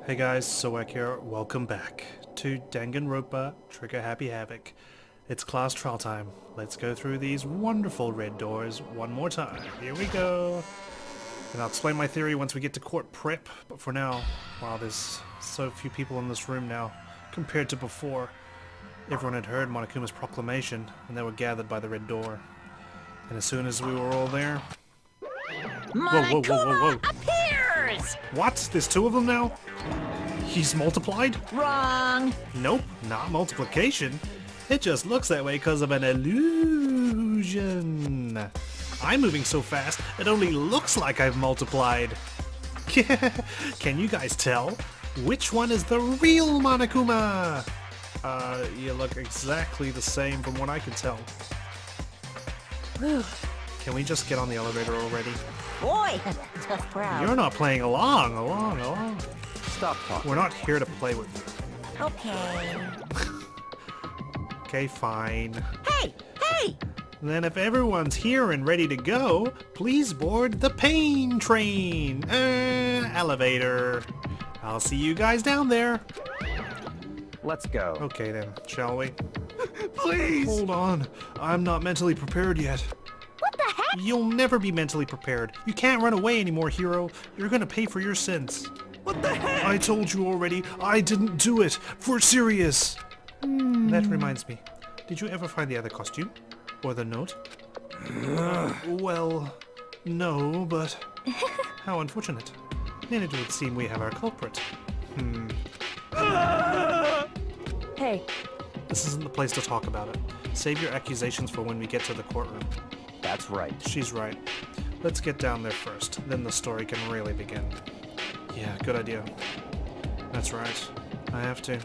Hey guys, Sowak here. Welcome back to Danganronpa Trigger Happy Havoc. It's class trial time. Let's go through these wonderful red doors one more time. Here we go. And I'll explain my theory once we get to court prep, but for now, wow, there's so few people in this room now compared to before. Everyone had heard Monokuma's proclamation, and they were gathered by the red door. And as soon as we were all there... Monokuma appears! What? There's two of them now? He's multiplied? Wrong! Nope, not multiplication. It just looks that way because of an illusion. I'm moving so fast, it only looks like I've multiplied. Can you guys tell? Which one is the real Monokuma? You look exactly the same from what I can tell. Whew. Can we just get on the elevator already? Boy, tough crowd. You're not playing along. Stop talking. We're not here to play with you. Okay. Okay, fine. Hey! Then if everyone's here and ready to go, please board the pain train. Elevator. I'll see you guys down there. Let's go. Okay then, shall we? Please! Hold on. I'm not mentally prepared yet. What the heck? You'll never be mentally prepared. You can't run away anymore, Hiro. You're gonna pay for your sins. What the heck? I told you already, I didn't do it. For serious. That reminds me. Did you ever find the other costume? Or the note? Well, no, but... How unfortunate. Then it would seem we have our culprit. Hey, This isn't the place to talk about it. Save your accusations for when we get to the courtroom. That's right. She's right. Let's get down there first, then the story can really begin. Yeah, good idea. That's right. I have to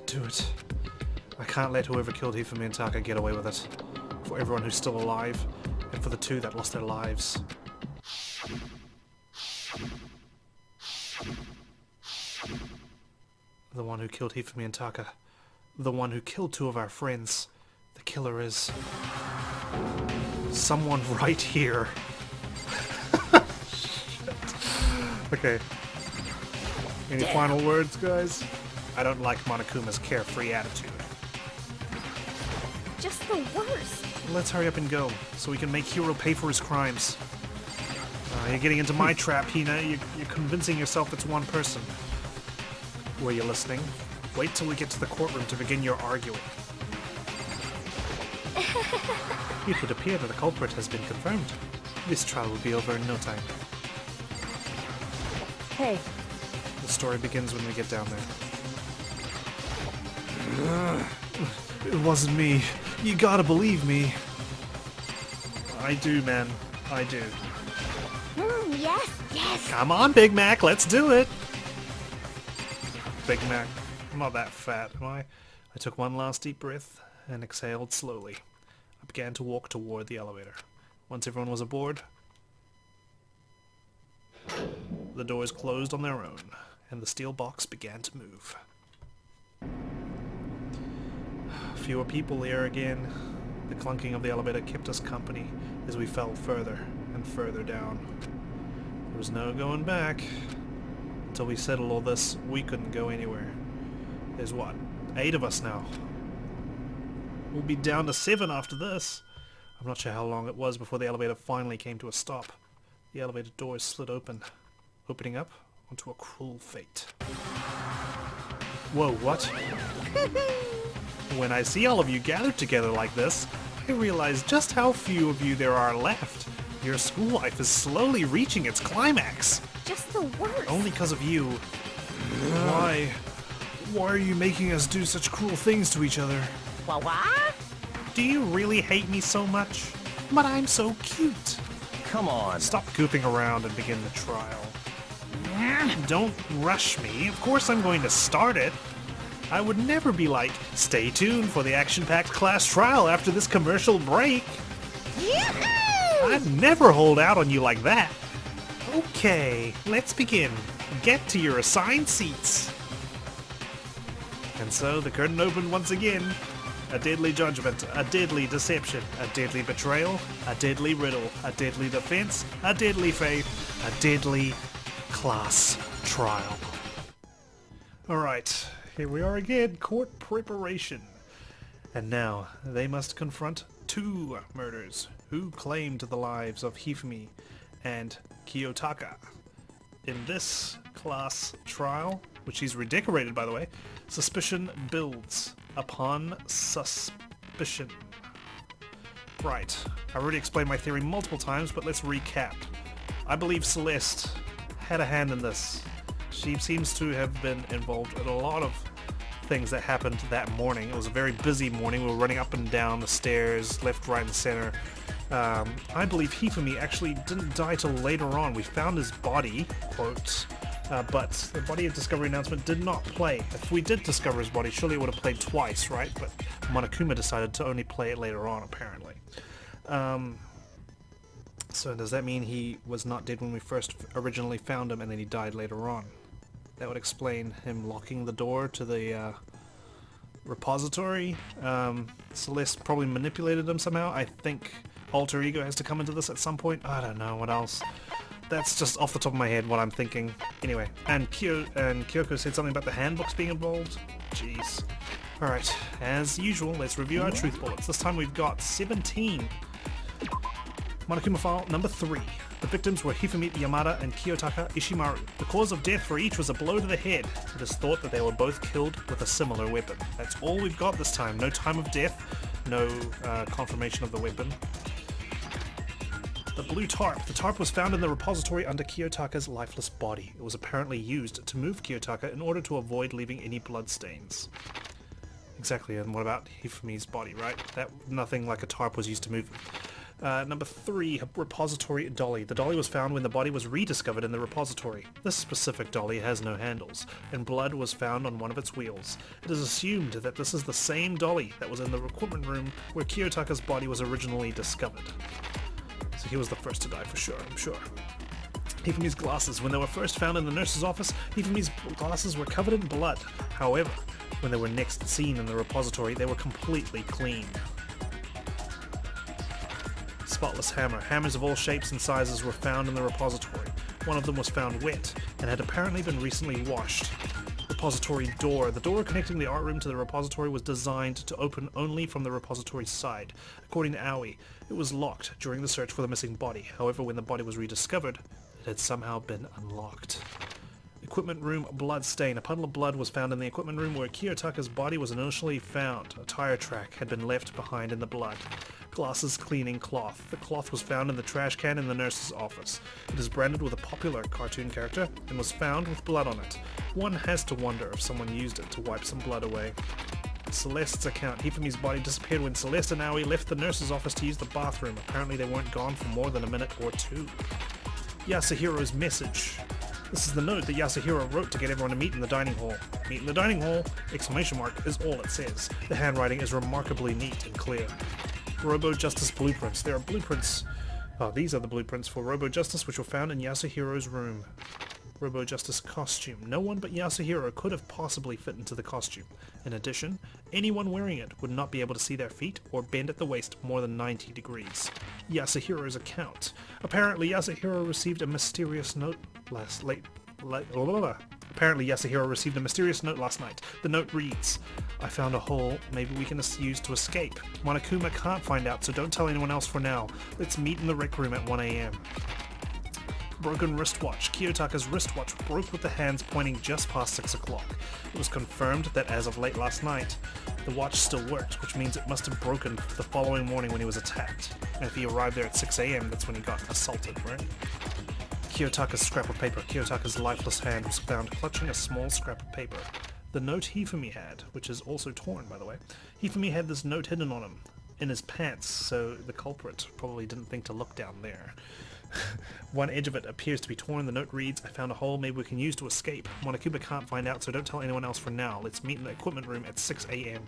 do it. I can't let whoever killed Hifumi and Taka get away with it. For everyone who's still alive, and for the two that lost their lives. The one who killed Hifumi and Taka. The one who killed two of our friends. The killer is... someone right here. Okay. Any final words, guys? I don't like Monokuma's carefree attitude. just the worst. Let's hurry up and go, so we can make Hiro pay for his crimes. You're getting into my trap, Hina. You're convincing yourself it's one person. Were you listening? Wait till we get to the courtroom to begin your arguing. It would appear that the culprit has been confirmed. This trial will be over in no time. Hey, The story begins when we get down there. It wasn't me. You gotta believe me. I do, man. I do. yes. Come on, Big Mac, let's do it! Big Mac, I'm not that fat, am I? I took one last deep breath and exhaled slowly. I began to walk toward the elevator. Once everyone was aboard, the doors closed on their own, and the steel box began to move. Fewer people here again. The clunking of the elevator kept us company as we fell further and further down. There was no going back. Until we settled all this, we couldn't go anywhere. There's what? 8 of us now. We'll be down to 7 after this. I'm not sure how long it was before the elevator finally came to a stop. The elevator doors slid open, opening up onto a cruel fate. Whoa, what? When I see all of you gathered together like this, I realize just how few of you there are left. Your school life is slowly reaching its climax. Just the worst. Only because of you. Why? Why are you making us do such cruel things to each other? What? Do you really hate me so much? But I'm so cute. Come on. Stop goofing around and begin the trial. Don't rush me. Of course I'm going to start it. I would never be like, stay tuned for the action-packed class trial after this commercial break. Yoo-hoo! I'd never hold out on you like that. Okay, let's begin. Get to your assigned seats. And so the curtain opened once again. A deadly judgment, a deadly deception, a deadly betrayal, a deadly riddle, a deadly defense, a deadly faith, a deadly class trial. Alright, here we are again, court preparation. And now, they must confront two murders who claimed the lives of Hifumi and Taka. In this class trial, which is redecorated by the way, suspicion builds upon suspicion. Right, I already explained my theory multiple times, but let's recap. I believe Celeste had a hand in this. She seems to have been involved in a lot of things that happened that morning. It was a very busy morning. We were running up and down the stairs, left, right, and center. I believe Hifumi actually didn't die till later on. We found his body, quote, but the body of discovery announcement did not play. If we did discover his body, surely it would have played twice, right? But Monokuma decided to only play it later on, apparently. So does that mean he was not dead when we first originally found him and then he died later on? That would explain him locking the door to the repository. Celeste probably manipulated him somehow. I think alter ego has to come into this at some point. I don't know what else. That's just off the top of my head what I'm thinking. Anyway, and Kyoko said something about the handbooks being involved. Jeez. Alright, as usual, let's review our truth bullets. This time we've got 17. Monokuma file number 3. The victims were Hifumi Yamada and Kiyotaka Ishimaru. The cause of death for each was a blow to the head. It is thought that they were both killed with a similar weapon. That's all we've got this time. No time of death, no confirmation of the weapon. The blue tarp. The tarp was found in the repository under Kiyotaka's lifeless body. It was apparently used to move Kiyotaka in order to avoid leaving any bloodstains. Exactly, and what about Hifumi's body, right? Nothing like a tarp was used to move him. Number 3, repository dolly. The dolly was found when the body was rediscovered in the repository. This specific dolly has no handles, and blood was found on one of its wheels. It is assumed that this is the same dolly that was in the equipment room where Kiyotaka's body was originally discovered. So he was the first to die for sure, I'm sure. Hifumi's glasses. When they were first found in the nurse's office, Hifumi's glasses were covered in blood. However, when they were next seen in the repository, they were completely clean. Spotless hammer. Hammers of all shapes and sizes were found in the repository. One of them was found wet and had apparently been recently washed. Repository door. The door connecting the art room to the repository was designed to open only from the repository's side. According to Aoi, it was locked during the search for the missing body. However, when the body was rediscovered, it had somehow been unlocked. Equipment room blood stain. A puddle of blood was found in the equipment room where Kiyotaka's body was initially found. A tire track had been left behind in the blood. Glasses cleaning cloth. The cloth was found in the trash can in the nurse's office. It is branded with a popular cartoon character and was found with blood on it. One has to wonder if someone used it to wipe some blood away. Celeste's account. Hifumi's body disappeared when Celeste and Aoi left the nurse's office to use the bathroom. Apparently they weren't gone for more than a minute or two. Yasuhiro's message. This is the note that Yasuhiro wrote to get everyone to meet in the dining hall. Meet in the dining hall! Exclamation mark is all it says. The handwriting is remarkably neat and clear. Robo Justice blueprints. There are blueprints. Oh, these are the blueprints for Robo Justice which were found in Yasuhiro's room. Robo Justice costume. No one but Yasuhiro could have possibly fit into the costume. In addition, anyone wearing it would not be able to see their feet or bend at the waist more than 90 degrees. Yasuhiro's account. Apparently Yasuhiro received a mysterious note last night. The note reads, I found a hole maybe we can use to escape. Monokuma can't find out, so don't tell anyone else for now. Let's meet in the rec room at 1 a.m. Broken wristwatch. Kiyotaka's wristwatch broke with the hands pointing just past 6 o'clock. It was confirmed that as of late last night, the watch still worked, which means it must have broken the following morning when he was attacked. And if he arrived there at 6 a.m., that's when he got assaulted, right? Kiyotaka's scrap of paper. Kiyotaka's lifeless hand was found clutching a small scrap of paper. The note Hifumi had, which is also torn, by the way. Hifumi had this note hidden on him, in his pants, so the culprit probably didn't think to look down there. One edge of it appears to be torn. The note reads, I found a hole maybe we can use to escape. Monokuma can't find out, so don't tell anyone else for now. Let's meet in the equipment room at 6 a.m.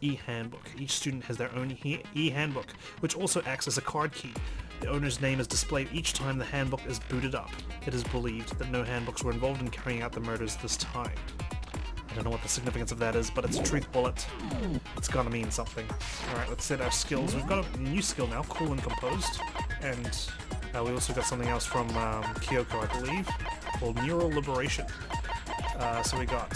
E-handbook. Each student has their own e-handbook, which also acts as a card key. The owner's name is displayed each time the handbook is booted up. It is believed that no handbooks were involved in carrying out the murders this time. I don't know what the significance of that is, but it's a truth bullet. It's gonna mean something. Alright, let's set our skills. We've got a new skill now, cool and composed. And we also got something else from Kyoko, I believe. called Neural Liberation. So we got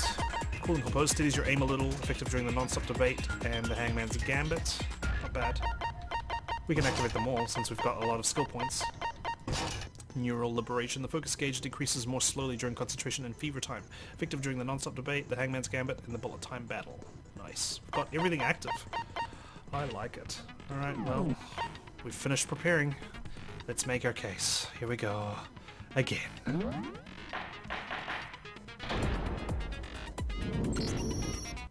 cool and composed, steadies your aim a little, effective during the non-stop debate, and the Hangman's Gambit. Not bad. We can activate them all since we've got a lot of skill points. Neural Liberation. The focus gauge decreases more slowly during concentration and fever time. Effective during the non-stop debate, the Hangman's Gambit, and the bullet time battle. Nice. We've got everything active. I like it. Alright, well, we've finished preparing. Let's make our case. Here we go. Again.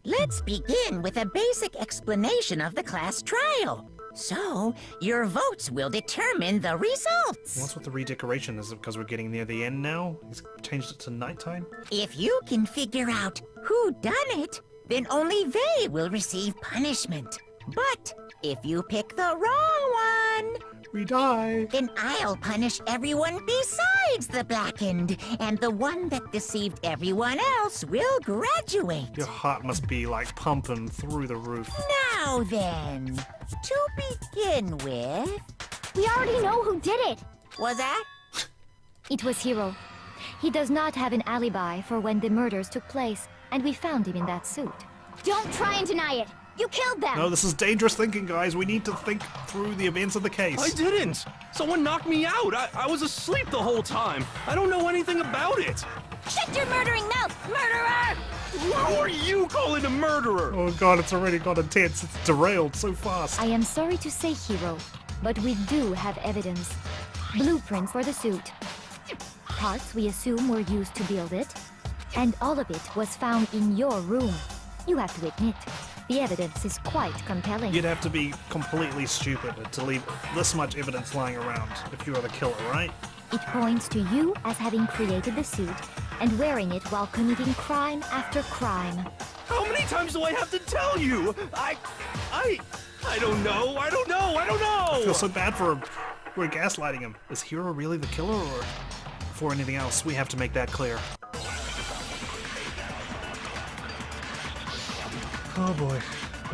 Let's begin with a basic explanation of the class trial. So, your votes will determine the results. What's with the redecoration? Is it because we're getting near the end now? He's changed it to nighttime? If you can figure out who done it, then only they will receive punishment. But if you pick the wrong one, We die! then I'll punish everyone besides the blackened, and the one that deceived everyone else will graduate. Your heart must be like pumping through the roof. Now then, to begin with, We already know who did it. was that? It was Hiro. He does not have an alibi for when the murders took place, and we found him in that suit. Don't try and deny it. You killed them. No, this is dangerous thinking, guys. We need to think through the events of the case. I didn't! Someone knocked me out! I was asleep the whole time! I don't know anything about it! Shut your murdering mouth, murderer! Who are you calling a murderer? Oh god, it's already got intense. It's derailed so fast. I am sorry to say, Hiro, but we do have evidence. Blueprints for the suit. Parts we assume were used to build it. And all of it was found in your room. You have to admit, the evidence is quite compelling. You'd have to be completely stupid to leave this much evidence lying around if you were the killer, right? It points to you as having created the suit and wearing it while committing crime after crime. How many times do I have to tell you? I don't know, I don't know, I don't know! I feel so bad for him. We're gaslighting him. Is Hiro really the killer, or before anything else, we have to make that clear. Oh boy.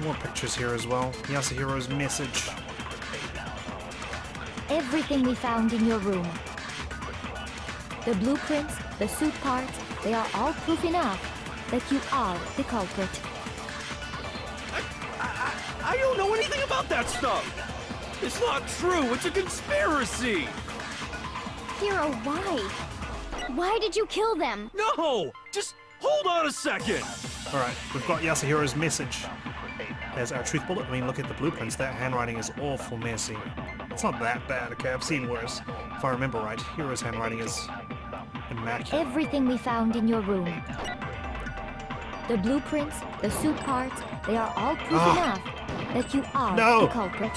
More pictures here as well. Yasuhiro's message. Everything we found in your room. The blueprints, the suit parts, they are all proof enough that you are the culprit. I don't know anything about that stuff! It's not true, it's a conspiracy! Hiro, why? Why did you kill them? No! Just hold on a second! Alright, we've got Yasuhiro's message as our truth bullet. I mean, look at the blueprints. That handwriting is awful messy. It's not that bad, okay? I've seen worse. If I remember right, Hiro's handwriting is immaculate. Everything we found in your room. The blueprints, the suit parts, they are all proof enough that you are No! the culprit.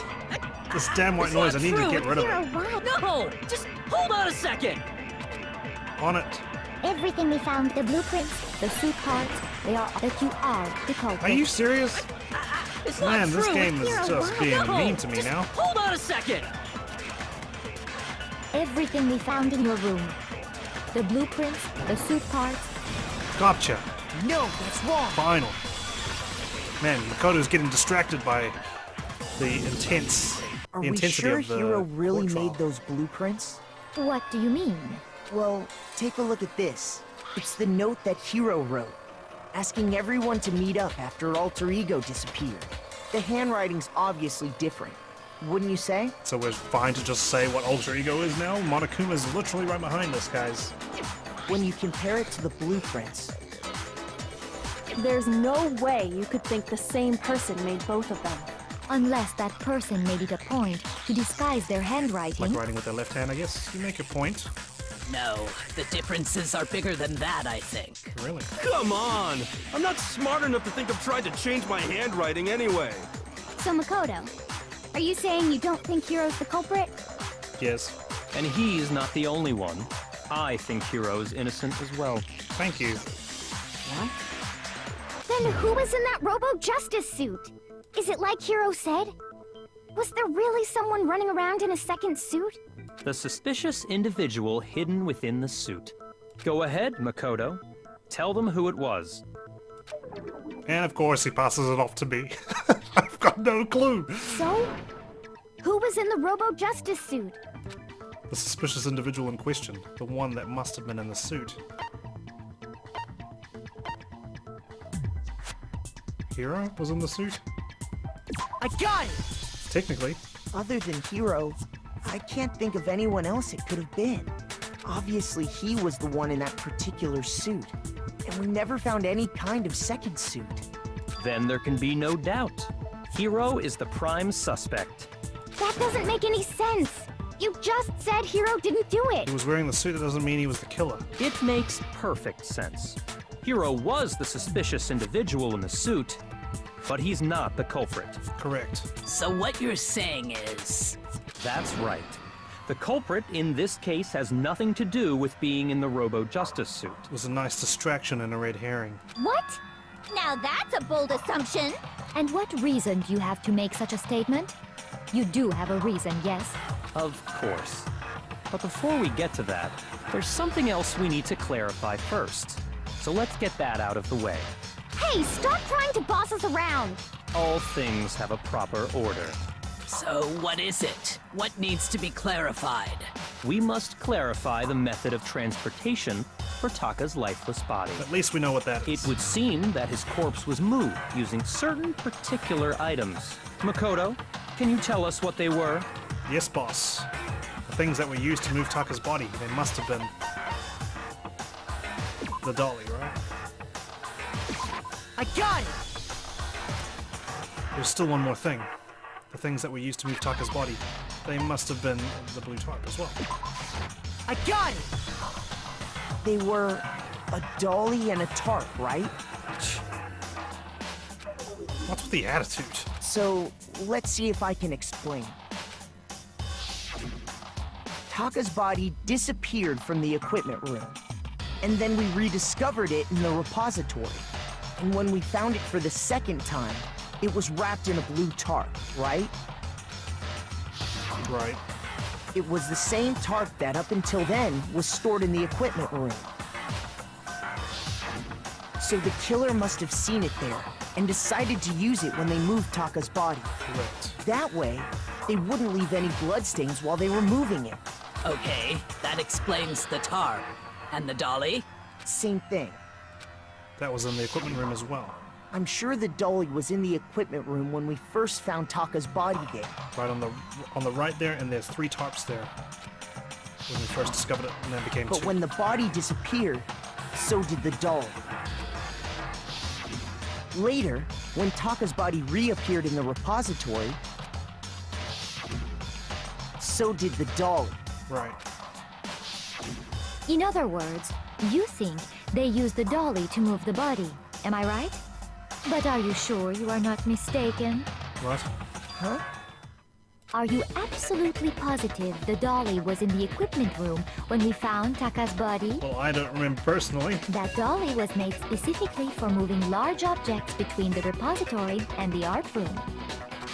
This damn white noise, I need to get rid of Hiro, it. why? No! Just hold on a second! On it. Everything we found, The blueprints, the suit parts, they are that you are the culprit. Are you serious? It's Man, not this true! game is just being No! mean to me Just now. hold on a second! Everything we found in your room. The blueprints, the suit parts, Gotcha. No, that's wrong! Final. Man, Makoto's getting distracted by the intense Are the we intensity sure of the Hiro really court trial. made those blueprints? what do you mean? Well, take a look at this. It's the note that Hiro wrote, asking everyone to meet up after Alter Ego disappeared. The handwriting's obviously different, wouldn't you say? So we're fine to just say what Alter Ego is now? Monokuma's literally right behind us, guys. When you compare it to the blueprints, There's no way you could think the same person made both of them. Unless that person made it a point to disguise their handwriting. Like writing with their left hand, I guess. You make a point. No, the differences are bigger than that, I think. Really? Come on! I'm not smart enough to think of trying to change my handwriting anyway. So Makoto, are you saying you don't think Hiro's the culprit? Yes. And he's not the only one. I think Hiro is innocent as well. Thank you. what? Then who was in that Robo-Justice suit? Is it like Hiro said? Was there really someone running around in a second suit? The suspicious individual hidden within the suit. Go ahead, Makoto. Tell them who it was. And of course he passes it off to me. I've got no clue. So? Who was in the Robo-Justice suit? The suspicious individual in question, the one that must have been in the suit. Hiro was in the suit? I got it! Technically. Other than Hiro, I can't think of anyone else it could have been. Obviously, he was the one in that particular suit, and we never found any kind of second suit. Then there can be no doubt. Hiro is the prime suspect. That doesn't make any sense. You just said Hiro didn't do it. He was wearing the suit, that doesn't mean he was the killer. It makes perfect sense. Hiro was the suspicious individual in the suit, but he's not the culprit. Correct. So what you're saying is... That's right. The culprit in this case has nothing to do with being in the Robo-Justice suit. It was a nice distraction and a red herring. What? Now that's a bold assumption. And what reason do you have to make such a statement? You do have a reason, yes? Of course. But before we get to that, there's something else we need to clarify first. So let's get that out of the way. Hey, stop trying to boss us around. All things have a proper order. So what is it? What needs to be clarified? We must clarify the method of transportation for Taka's lifeless body. At least we know what that is. It would seem that his corpse was moved using certain particular items. Makoto, can you tell us what they were? Yes, boss. The things that were used to move Taka's body, they must have been... the dolly, right? I got it! There's still one more thing. The things that were used to move Taka's body, they must have been the blue tarp as well. I got it! They were a dolly and a tarp, right? What's with the attitude? So, let's see if I can explain. Taka's body disappeared from the equipment room, and then we rediscovered it in the repository. And when we found it for the second time, it was wrapped in a blue tarp, right? Right. It was the same tarp that, up until then, was stored in the equipment room. So the killer must have seen it there, and decided to use it when they moved Taka's body. Correct. That way, they wouldn't leave any bloodstains while they were moving it. Okay, that explains the tarp. And the dolly? Same thing. That was in the equipment room as well. I'm sure the dolly was in the equipment room when we first found Taka's body there. Right on the right there, and there's 3 tarps there. When we first discovered it, and then became 2. But when the body disappeared, so did the dolly. Later, when Taka's body reappeared in the repository, so did the dolly. Right. In other words, you think they used the dolly to move the body. Am I right? But are you sure you are not mistaken? What? Huh? Are you absolutely positive the dolly was in the equipment room when we found Taka's body? Well, I don't remember personally. That dolly was made specifically for moving large objects between the repository and the art room.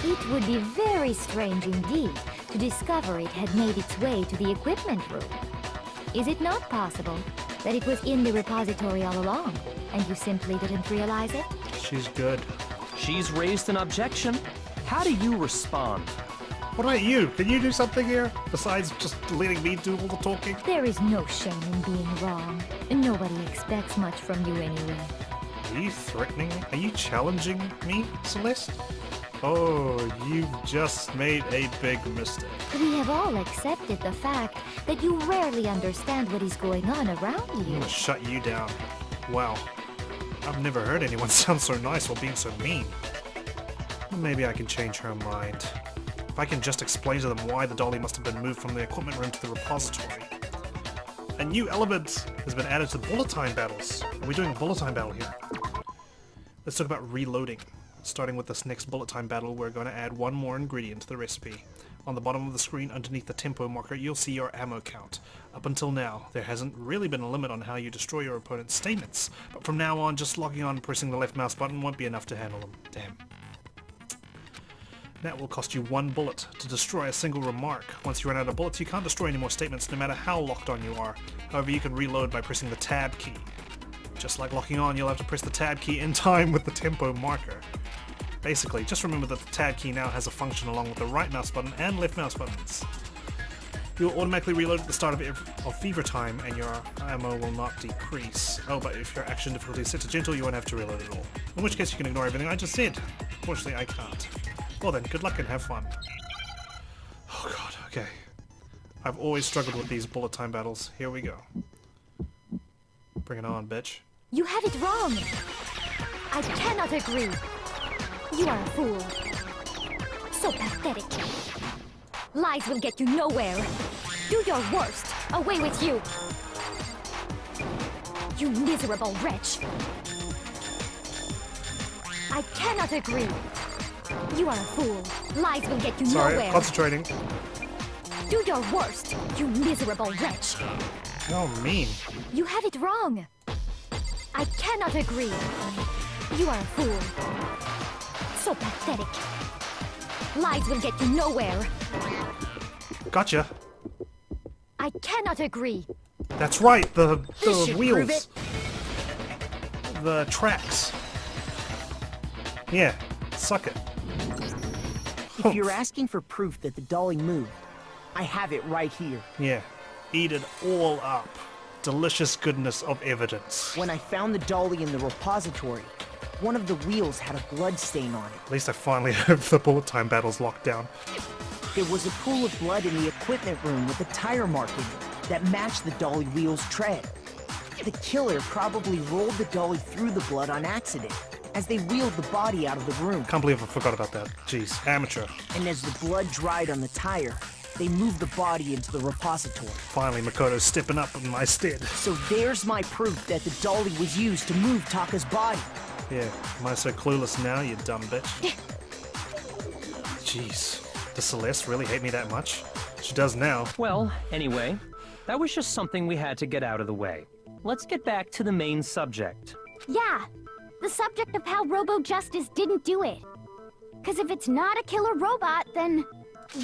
It would be very strange indeed to discover it had made its way to the equipment room. Is it not possible that it was in the repository all along, and you simply didn't realize it? She's good. She's raised an objection. How do you respond? What about you? Can you do something here? Besides just letting me do all the talking? There is no shame in being wrong. Nobody expects much from you anyway. Are you threatening me? Are you challenging me, Celeste? Oh, you've just made a big mistake. We have all accepted the fact that you rarely understand what is going on around I'm you. gonna shut you down. Wow. I've never heard anyone sound so nice while being so mean. Well, maybe I can change her mind. If I can just explain to them why the dolly must have been moved from the equipment room to the repository. A new element has been added to the bullet time battles. Are we doing a bullet time battle here? Let's talk about reloading. Starting with this next bullet time battle, we're going to add one more ingredient to the recipe. On the bottom of the screen, underneath the tempo marker, you'll see your ammo count. Up until now, there hasn't really been a limit on how you destroy your opponent's statements, but from now on, just locking on and pressing the left mouse button won't be enough to handle them. Damn. That will cost you 1 bullet to destroy a single remark. Once you run out of bullets, you can't destroy any more statements no matter how locked on you are. However, you can reload by pressing the tab key. Just like locking on, you'll have to press the tab key in time with the tempo marker. Basically, just remember that the tab key now has a function along with the right mouse button and left mouse buttons. You'll automatically reload at the start of fever time, and your ammo will not decrease. Oh, but if your action difficulty is set to gentle, you won't have to reload at all. In which case, you can ignore everything I just said. Fortunately, I can't. Well then, good luck and have fun. Oh god, okay. I've always struggled with these bullet time battles. Here we go. Bring it on, bitch. You have it wrong. I cannot agree. You are a fool. So pathetic. Lies will get you nowhere. Do your worst. Away with you. You miserable wretch. I cannot agree. You are a fool. Lies will get you Sorry, nowhere. concentrating. Do your worst, you miserable wretch. Oh, mean. You have it wrong. I cannot agree. You are a fool. So pathetic. Lies will get you nowhere. Gotcha. I cannot agree. That's right, the This should prove wheels. The tracks. Yeah, suck it. If you're asking for proof that the dolly moved, I have it right here. Yeah, eat it all up. Delicious goodness of evidence. When I found the dolly in the repository, one of the wheels had a blood stain on it. At least I finally have the bullet time battles locked down. There was a pool of blood in the equipment room with a tire mark in it that matched the dolly wheel's tread. The killer probably rolled the dolly through the blood on accident as they wheeled the body out of the room. Can't believe I forgot about that. Jeez, amateur. And as the blood dried on the tire, they moved the body into the repository. Finally, Makoto's stepping up in my stead. So there's my proof that the dolly was used to move Taka's body. Yeah, am I so clueless now, you dumb bitch? Jeez, does Celeste really hate me that much? She does now. Well, anyway, that was just something we had to get out of the way. Let's get back to the main subject. Yeah, the subject of how Robo Justice didn't do it. Because if it's not a killer robot, then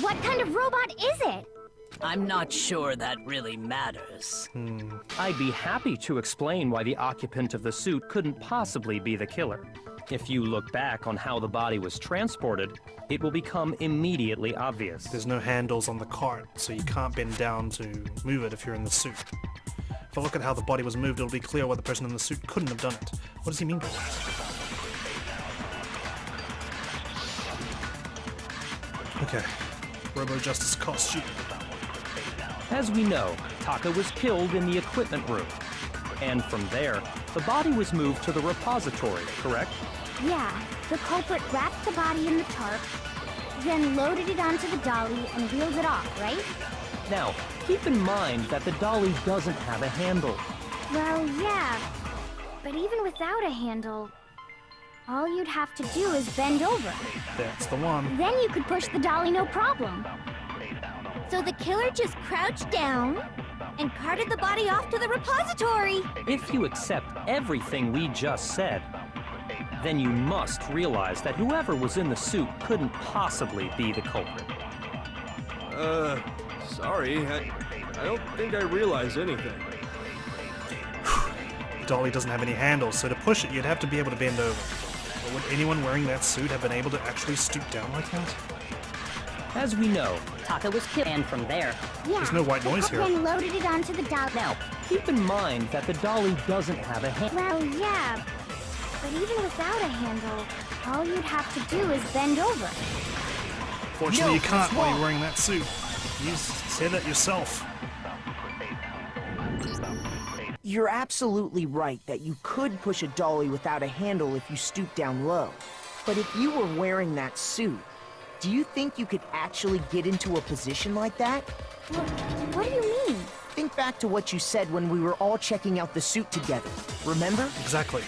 what kind of robot is it? I'm not sure that really matters. I'd be happy to explain why the occupant of the suit couldn't possibly be the killer. If you look back on how the body was transported, it will become immediately obvious. There's no handles on the cart, so you can't bend down to move it if you're in the suit. If I look at how the body was moved, it'll be clear why the person in the suit couldn't have done it. What does he mean by that? Okay. Robo Justice costume. As we know, Taka was killed in the equipment room. And from there, the body was moved to the repository, correct? Yeah, the culprit wrapped the body in the tarp, then loaded it onto the dolly and wheeled it off, right? Now, keep in mind that the dolly doesn't have a handle. Well, yeah, but even without a handle, all you'd have to do is bend over. That's the one. Then you could push the dolly no problem. So the killer just crouched down and carted the body off to the repository. If you accept everything we just said, then you must realize that whoever was in the suit couldn't possibly be the culprit. Sorry, I don't think I realized anything. Dolly doesn't have any handles, so to push it, you'd have to be able to bend over. But would anyone wearing that suit have been able to actually stoop down like that? As we know, Taka was killed, and from there, Yeah, There's no white noise here. Then loaded it onto the dolly. now, keep in mind that the dolly doesn't have a handle. Well, yeah, but even without a handle, all you'd have to do is bend over. Fortunately, No, you can't that's while wrong. you're wearing that suit. You said that yourself. You're absolutely right that you could push a dolly without a handle if you stoop down low. But if you were wearing that suit, do you think you could actually get into a position like that? What do you mean? Think back to what you said when we were all checking out the suit together. Remember? Exactly.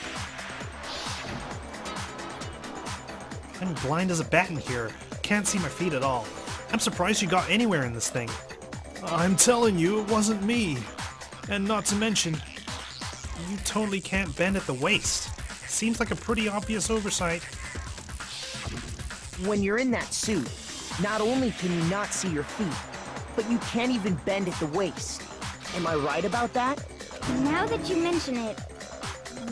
I'm blind as a bat in here. Can't see my feet at all. I'm surprised you got anywhere in this thing. I'm telling you, it wasn't me. And not to mention, you totally can't bend at the waist. Seems like a pretty obvious oversight. When you're in that suit, not only can you not see your feet, but you can't even bend at the waist. Am I right about that? Now that you mention it,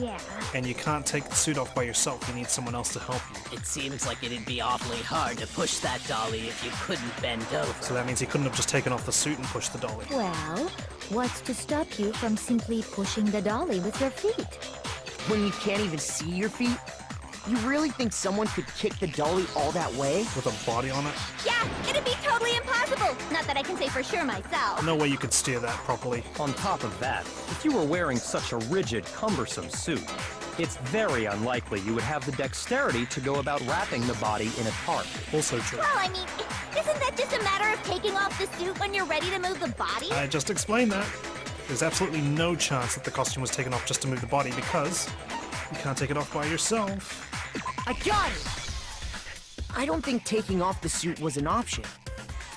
Yeah. And you can't take the suit off by yourself. You need someone else to help you. It seems like it'd be awfully hard to push that dolly if you couldn't bend over. So that means he couldn't have just taken off the suit and pushed the dolly. Well, what's to stop you from simply pushing the dolly with your feet? When you can't even see your feet? You really think someone could kick the dolly all that way? With a body on it? Yeah, it'd be totally impossible. Not that I can say for sure myself. No way you could steer that properly. On top of that, if you were wearing such a rigid, cumbersome suit, it's very unlikely you would have the dexterity to go about wrapping the body in a tarp. Also true. Well, I mean, isn't that just a matter of taking off the suit when you're ready to move the body? I just explained that. There's absolutely no chance that the costume was taken off just to move the body because you can't take it off by yourself. I got it! I don't think taking off the suit was an option.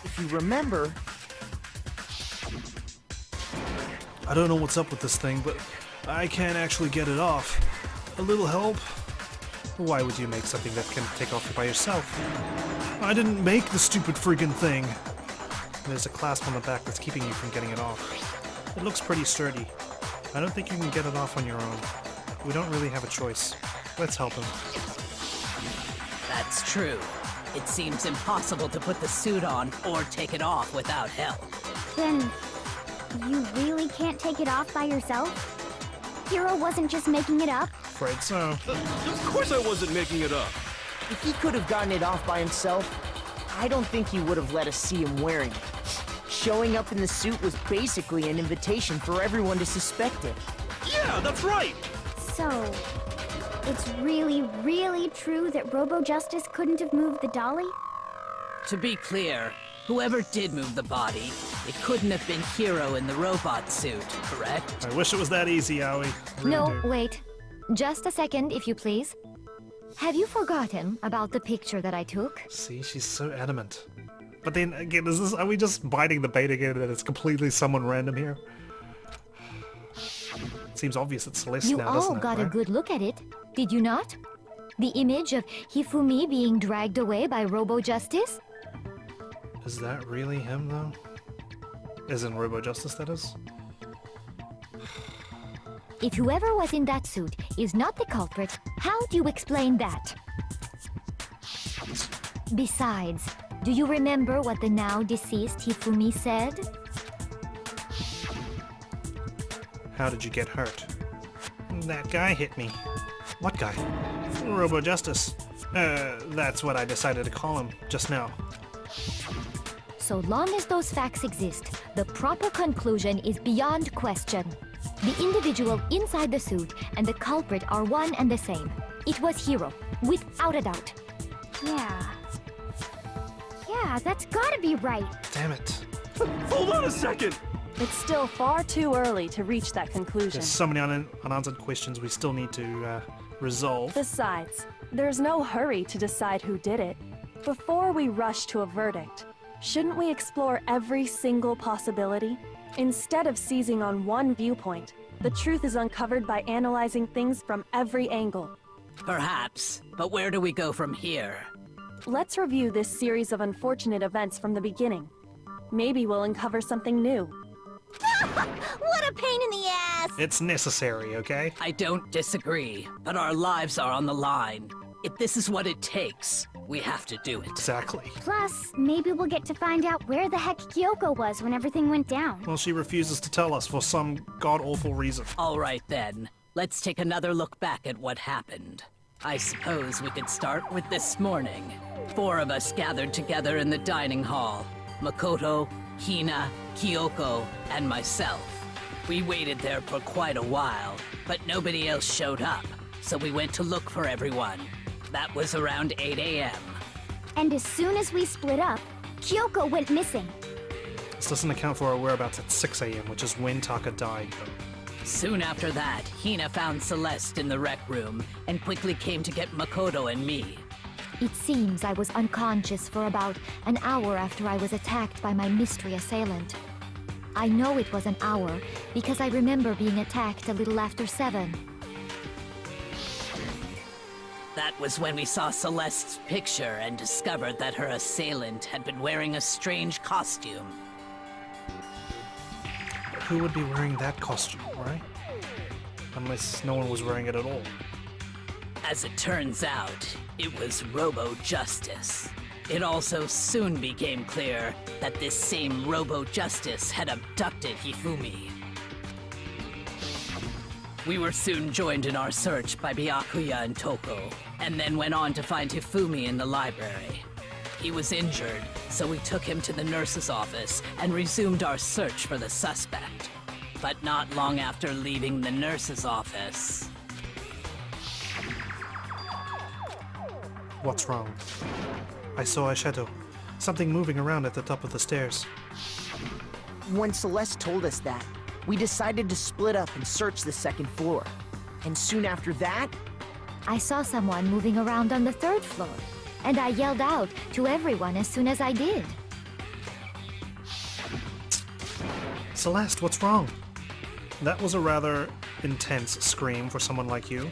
If you remember... I don't know what's up with this thing, but I can't actually get it off. A little help? Why would you make something that can take off by yourself? I didn't make the stupid friggin' thing. There's a clasp on the back that's keeping you from getting it off. It looks pretty sturdy. I don't think you can get it off on your own. We don't really have a choice. Let's help him. That's true. It seems impossible to put the suit on or take it off without help. Then, you really can't take it off by yourself? Hiro wasn't just making it up? Afraid so. Of course I wasn't making it up. If he could have gotten it off by himself, I don't think he would have let us see him wearing it. Showing up in the suit was basically an invitation for everyone to suspect it. Yeah, that's right! So, it's really, really true that Robo-Justice couldn't have moved the dolly? To be clear, whoever did move the body, it couldn't have been Hiro in the robot suit, correct? I wish it was that easy, Aoi. Really No, do. wait. Just a second, if you please. Have you forgotten about the picture that I took? See, she's so adamant. But then again, are we just biting the bait again that it's completely someone random here? Seems obvious it's Celeste You now, all doesn't it? got a right? good look at it, did you not? The image of Hifumi being dragged away by Robo-Justice? Is that really him, though? As in Robo-Justice, that is? If whoever was in that suit is not the culprit, how do you explain that? Besides, do you remember what the now deceased Hifumi said? How did you get hurt? That guy hit me. What guy? Robo-Justice. That's what I decided to call him just now. So long as those facts exist, the proper conclusion is beyond question. The individual inside the suit and the culprit are one and the same. It was Hiro, without a doubt. Yeah. Yeah, that's gotta be right. Damn it. Hold on a second! It's still far too early to reach that conclusion. There's so many unanswered questions we still need to resolve. Besides, there's no hurry to decide who did it. Before we rush to a verdict, shouldn't we explore every single possibility? Instead of seizing on one viewpoint, the truth is uncovered by analyzing things from every angle. Perhaps, but where do we go from here? Let's review this series of unfortunate events from the beginning. Maybe we'll uncover something new. What a pain in the ass! It's necessary, okay? I don't disagree, but our lives are on the line. If this is what it takes, we have to do it. Exactly. Plus, maybe we'll get to find out where the heck Kyoko was when everything went down. Well, she refuses to tell us for some god-awful reason. All right then, let's take another look back at what happened. I suppose we could start with this morning. 4 of us gathered together in the dining hall. Makoto, Hina, Kyoko, and myself. We waited there for quite a while, but nobody else showed up, so we went to look for everyone. That was around 8 a.m. And as soon as we split up, Kyoko went missing. This doesn't account for our whereabouts at 6 a.m., which is when Taka died, though. Soon after that, Hina found Celeste in the rec room and quickly came to get Makoto and me. It seems I was unconscious for about an hour after I was attacked by my mystery assailant. I know it was an hour because I remember being attacked a little after 7. That was when we saw Celeste's picture and discovered that her assailant had been wearing a strange costume. Who would be wearing that costume, right? Unless no one was wearing it at all. As it turns out, it was Robo-Justice. It also soon became clear that this same Robo-Justice had abducted Hifumi. We were soon joined in our search by Byakuya and Toko, and then went on to find Hifumi in the library. He was injured, so we took him to the nurse's office and resumed our search for the suspect. But not long after leaving the nurse's office... What's wrong? I saw a shadow. Something moving around at the top of the stairs. When Celeste told us that, we decided to split up and search the second floor. And soon after that, I saw someone moving around on the 3rd floor, and I yelled out to everyone as soon as I did. Celeste, what's wrong? That was a rather intense scream for someone like you.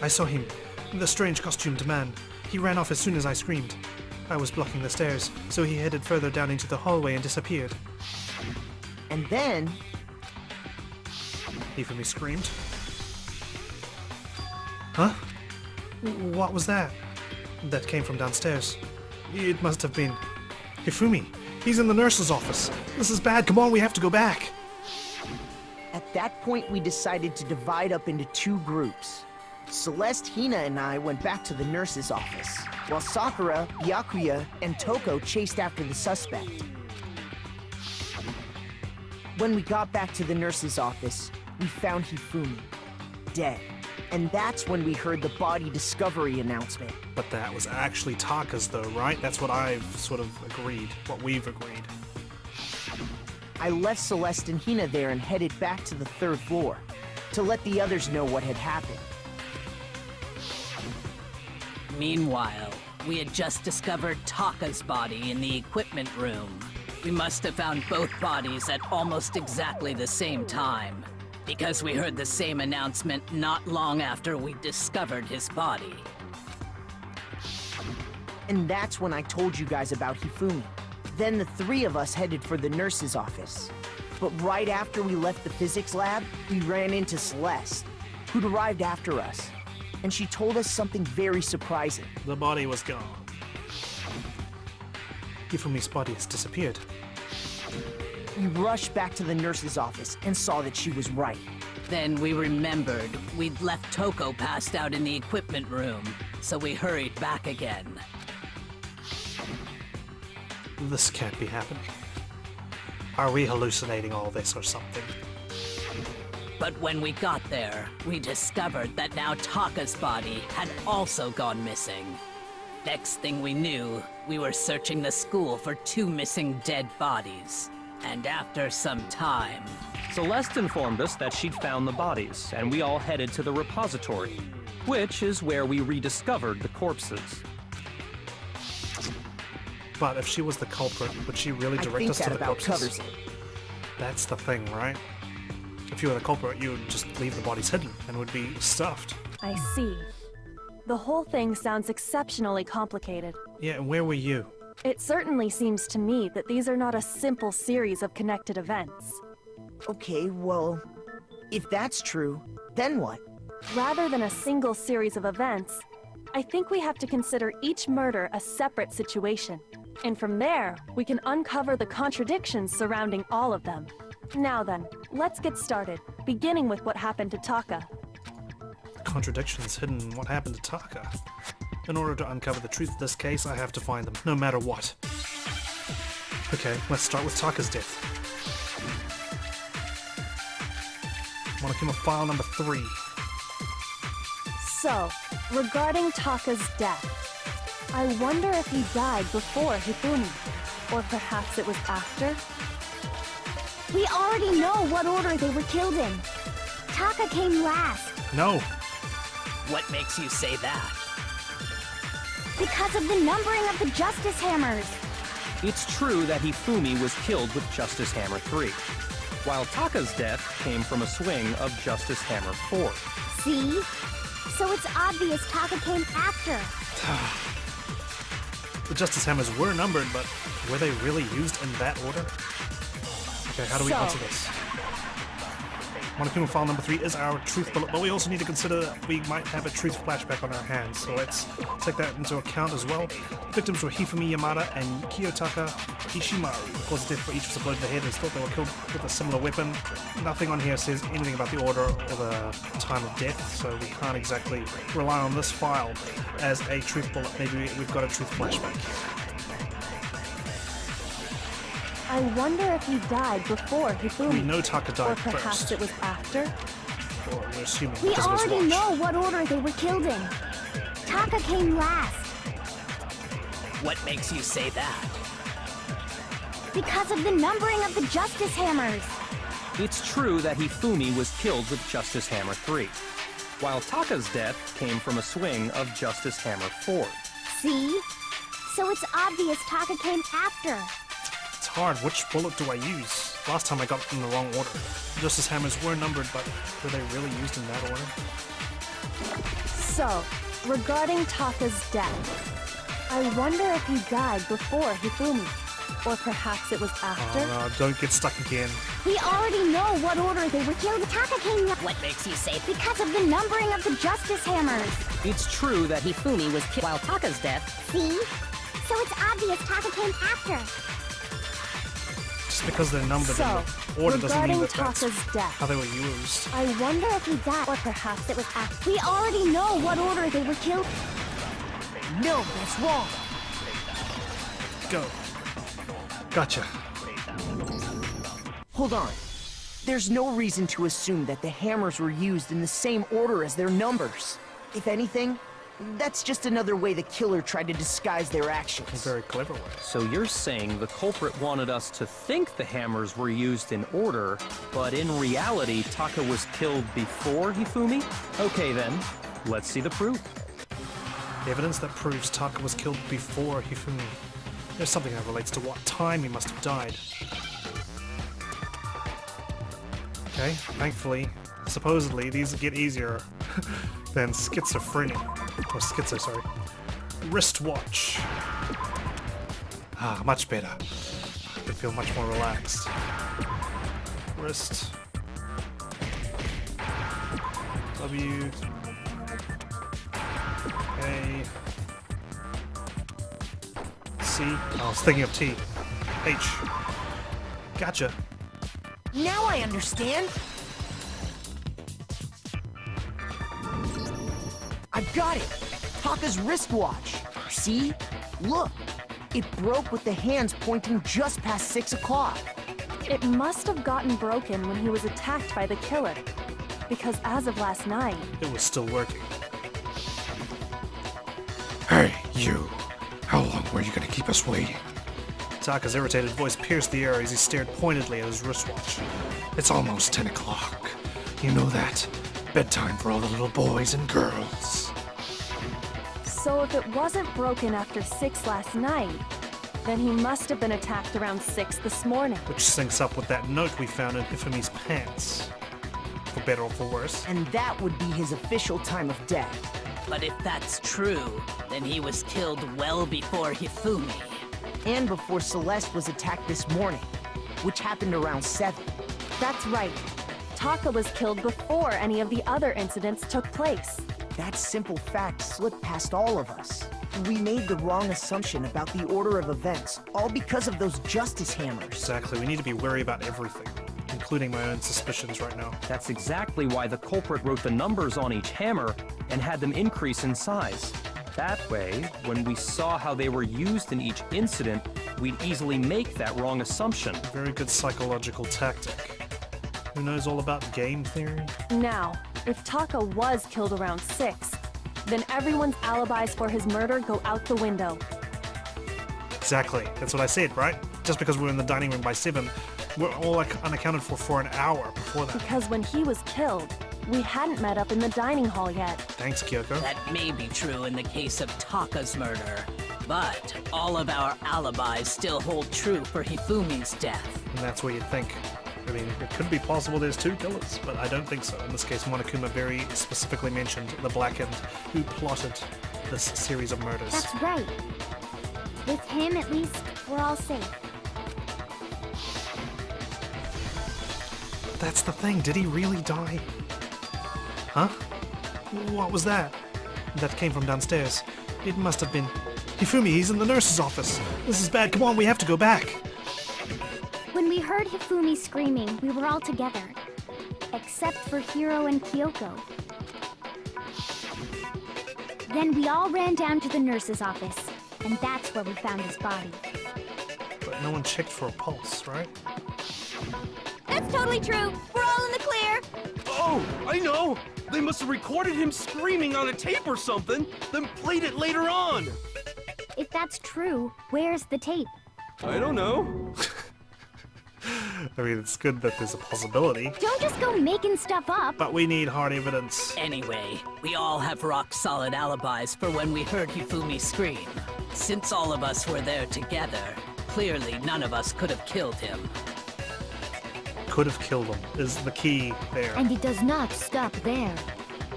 I saw him, the strange costumed man. He ran off as soon as I screamed. I was blocking the stairs, so he headed further down into the hallway and disappeared. and then... Hifumi screamed. Huh? What was that? That came from downstairs. It must have been... Hifumi! He's in the nurse's office! This is bad, come on, we have to go back! At that point, we decided to divide up into two groups. Celeste, Hina, and I went back to the nurse's office, while Sakura, Byakuya, and Toko chased after the suspect. When we got back to the nurse's office, we found Hifumi, dead. And that's when we heard the body discovery announcement. But that was actually Taka's though, right? That's what I've sort of agreed, what we've agreed. I left Celeste and Hina there and headed back to the 3rd floor, to let the others know what had happened. Meanwhile, we had just discovered Taka's body in the equipment room. We must have found both bodies at almost exactly the same time, because we heard the same announcement not long after we discovered his body. And that's when I told you guys about Hifumi. Then the three of us headed for the nurse's office. But right after we left the physics lab, we ran into Celeste, who'd arrived after us. And she told us something very surprising. The body was gone. Hifumi's body has disappeared. We rushed back to the nurse's office and saw that she was right. Then we remembered we'd left Toko passed out in the equipment room, so we hurried back again. This can't be happening. Are we hallucinating all this or something? But when we got there, we discovered that now Taka's body had also gone missing. Next thing we knew, we were searching the school for 2 missing dead bodies. And after some time... Celeste informed us that she'd found the bodies, and we all headed to the repository, which is where we rediscovered the corpses. But if she was the culprit, would she really direct us to the corpses? Covers it. That's the thing, right? If you were the culprit, you would just leave the bodies hidden and would be stuffed. I see. The whole thing sounds exceptionally complicated. Yeah, and where were you? It certainly seems to me that these are not a simple series of connected events. Okay, well, if that's true, then what? Rather than a single series of events, I think we have to consider each murder a separate situation. And from there, we can uncover the contradictions surrounding all of them. Now then, let's get started, beginning with what happened to Taka. Contradictions hidden in what happened to Taka. In order to uncover the truth of this case, I have to find them, no matter what. Okay, let's start with Taka's death. Monokuma file number 3. So, regarding Taka's death, I wonder if he died before Hifumi, or perhaps it was after? We already know what order they were killed in. Taka came last. No! What makes you say that? Because of the numbering of the Justice Hammers. It's true that Hifumi was killed with Justice Hammer 3, while Taka's death came from a swing of Justice Hammer 4. See? So it's obvious Taka came after. The Justice Hammers were numbered, but were they really used in that order? Okay, how do we answer this? Monokuma file number 3 is our truth bullet, but we also need to consider that we might have a truth flashback on our hands, so let's take that into account as well. Victims were Hifumi Yamada and Kiyotaka Ishimaru. Cause of death for each was a blow to the head and thought they were killed with a similar weapon. Nothing on here says anything about the order or the time of death, so we can't exactly rely on this file as a truth bullet. Maybe we've got a truth flashback here. I wonder if he died before Hifumi. We know Taka died or perhaps first. it was after. Or we're assuming We because of his already watch. know what order they were killed in. Taka came last. What makes you say that? Because of the numbering of the Justice Hammers. It's true that Hifumi was killed with Justice Hammer 3, while Taka's death came from a swing of Justice Hammer 4. See? So it's obvious Taka came after. It's hard. Which bullet do I use? Last time I got them in the wrong order. Justice Hammers were numbered, but were they really used in that order? So, regarding Taka's death, I wonder if he died before Hifumi. Or perhaps it was after? Oh no, don't get stuck again. We already know what order they were killed. Taka came last. What makes you say Because of the numbering of the Justice Hammers. it's true that Hifumi was killed while Taka's death? See? So it's obvious Taka came after. Just because they're numbered So, in the order doesn't mean regarding that that's Taka's death, how they were used. I wonder if he died. Or perhaps it was after. We already know what order they were killed. No, that's wrong. Go. Gotcha. Hold on. There's no reason to assume that the hammers were used in the same order as their numbers. If anything, that's just another way the killer tried to disguise their A actions. very clever way. So you're saying the culprit wanted us to think the hammers were used in order, but in reality, Taka was killed before Hifumi? Okay then, let's see the proof. Evidence that proves Taka was killed before Hifumi. There's something that relates to what time he must have died. Okay, thankfully, supposedly, these get easier than schizophrenia. Or schizo, sorry. Wristwatch. Ah, much better. I can feel much more relaxed. Wrist. W. A. C. Oh, I was thinking of T. H. Gotcha. Now I understand. I've got it. Taka's wristwatch. See? Look. It broke with the hands pointing just past 6 o'clock. it must have gotten broken when he was attacked by the killer. Because as of last night, It was still working. Hey, you. How long were you gonna keep us waiting? Taka's irritated voice pierced the air as he stared pointedly at his wristwatch. It's almost 10 o'clock. You know that. Bedtime for all the little boys and girls. so if it wasn't broken after 6 last night, then he must have been attacked around 6 this morning. Which syncs up with that note we found in Hifumi's pants. For better or for worse. And that would be his official time of death. But if that's true, then he was killed well before Hifumi. And before Celeste was attacked this morning, which happened around 7. That's right. Taka was killed before any of the other incidents took place. That simple fact slipped past all of us. We made the wrong assumption about the order of events, all because of those justice hammers. Exactly, we need to be wary about everything, including my own suspicions right now. That's exactly why the culprit wrote the numbers on each hammer and had them increase in size. That way, when we saw how they were used in each incident, we'd easily make that wrong assumption. Very good psychological tactic. Who knows all about game theory? Now, if Taka was killed around 6, then everyone's alibis for his murder go out the window. Exactly, that's what I said, right? Just because we were in the dining room by 7, we're all like unaccounted for an hour before that. Because when he was killed, we hadn't met up in the dining hall yet. Thanks, Kyoko. That may be true in the case of Taka's murder, but all of our alibis still hold true for Hifumi's death. And that's where you'd think. I mean, it could be possible there's 2 killers, but I don't think so. In this case, Monokuma very specifically mentioned the Blackened, who plotted this series of murders. That's right. With him, at least, we're all safe. That's the thing, did he really die? Huh? What was that? That came from downstairs. It must have been... Hifumi, he's in the nurse's office. This is bad, come on, we have to go back. When we heard Hifumi screaming, we were all together. Except for Hiro and Kyoko. Then we all ran down to the nurse's office, and that's where we found his body. But no one checked for a pulse, right? That's totally true! We're all in the clear! Oh, I know! They must have recorded him screaming on a tape or something, then played it later on! If that's true, where's the tape? I don't know. I mean, it's good that there's a possibility. Don't just go making stuff up! But we need hard evidence. Anyway, we all have rock-solid alibis for when we heard Hifumi scream. Since all of us were there together, clearly none of us could have killed him. Could have killed him is the key there. And it does not stop there.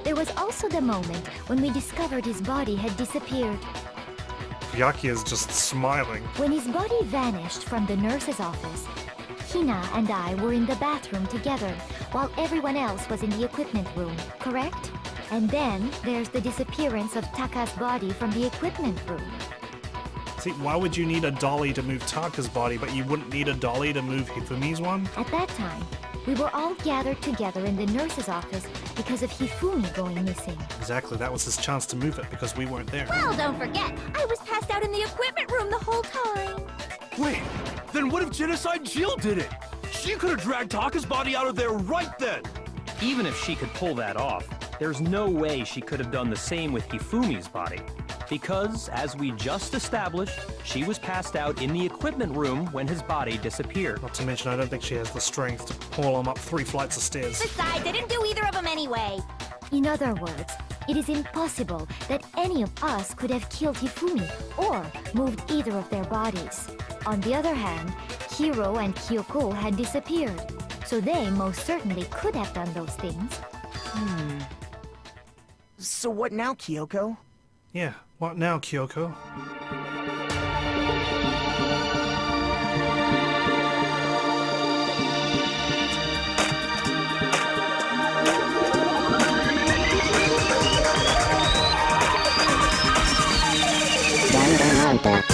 There was also the moment when we discovered his body had disappeared. Yaki is just smiling. When his body vanished from the nurse's office, Hina and I were in the bathroom together, while everyone else was in the equipment room, correct? And then there's the disappearance of Taka's body from the equipment room. See, why would you need a dolly to move Taka's body, but you wouldn't need a dolly to move Hifumi's one? At that time, we were all gathered together in the nurse's office because of Hifumi going missing. Exactly, that was his chance to move it because we weren't there. Well, don't forget, I was passed out in the equipment room the whole time! Wait, then what if Genocide Jill did it? She could have dragged Taka's body out of there right then! Even if she could pull that off, there's no way she could have done the same with Hifumi's body. Because, as we just established, she was passed out in the equipment room when his body disappeared. Not to mention, I don't think she has the strength to pull him up 3 flights of stairs. Besides, I didn't do either of them anyway! In other words, it is impossible that any of us could have killed Hifumi or moved either of their bodies. On the other hand, Hiro and Kyoko had disappeared, so they most certainly could have done those things. So what now, Kyoko? Yeah, what now, Kyoko? Danganronpa.